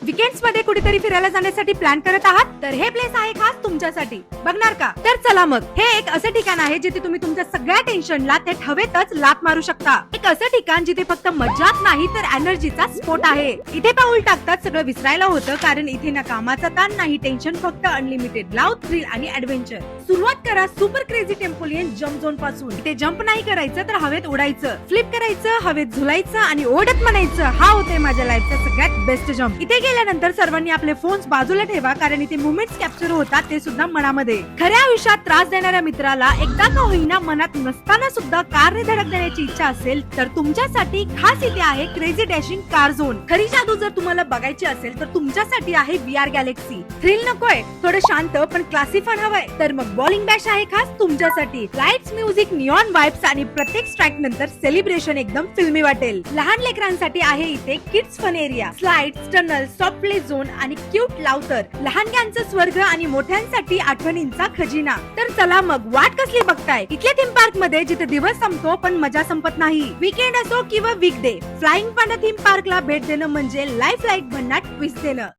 Weekends मध्ये कुठेतरी फिरायला जाण्यासाठी प्लॅन करत आहात तर हे प्लेस आहे खास तुमच्यासाठी. बघणार का? तर चला मग, हे एक असं ठिकाण आहे जिथे तुम्ही तुमच्या सगळ्या टेन्शनला ते हवेतच लात मारू शकता. एक असं ठिकाण जिथे फक्त मजाच नाही तर एनर्जीचा स्फोट आहे. इथे पाऊल टाकतात सगळं विसरायला होतं, कारण इथे ना कामाचा ताण नाही टेन्शन, फक्त अनलिमिटेड लव्ह, थ्रिल आणि ऍडव्हेंचर. सुरुवात करा सुपर क्रेझी टेम्पोलियन जम्प झोन पासून. इथे जम्प नाही करायचं तर हवेत उडायचं, फ्लिप करायचं, हवेत झुलायचं आणि ओढत म्हणायचं, हा होते माझ्या लाईफचा सगळ्यात बेस्ट जम्प. इथे गेल्यानंतर सर्वांनी आपले फोन्स बाजूला ठेवा, कारण इथे मुवमेंट्स कॅप्चर होतात, ते सुद्धा मनामध्ये. खऱ्या आयुष्यात त्रास देणाऱ्या मित्राला एकदा का होईना मनात नसताना सुद्धा कारने धडक देण्याची इच्छा असेल तर तुमच्यासाठी खास इथे आहे क्रेझी डॅशिंग कार झोन. खरी जादू जर तुम्हाला बघायची असेल तर तुमच्यासाठी आहे VR गॅलेक्सी. थ्रिल नकोय, थोडं शांत पण क्लासी फन हवंय तर मग बॉलिंग बॅश आहे खास तुमच्यासाठी. लाईट्स, म्युझिक, निऑन वाइब्स आणि प्रत्येक स्ट्राईक नंतर सेलिब्रेशन एकदम फिल्मी वाटेल. लहान लेकरांसाठी आहे इथे kids fun area, slides, tunnel, soft play zone आणि क्यूट लावतर. लहानग्यांचा स्वर्ग आणि मोठ्यांसाठी आठवणींचा खजिना. तर चला मग, वाट कसली बघताय? इथल्या थीम पार्क मध्ये जिथे दिवस संपतो पण मजा संपत नाही. वीकेंड असो किंवा वीकडे, फ्लाइंग पांडा थीम पार्कला भेट देणं म्हणजे लाईफ लाईक भन्नाट ट्विस्ट देणं.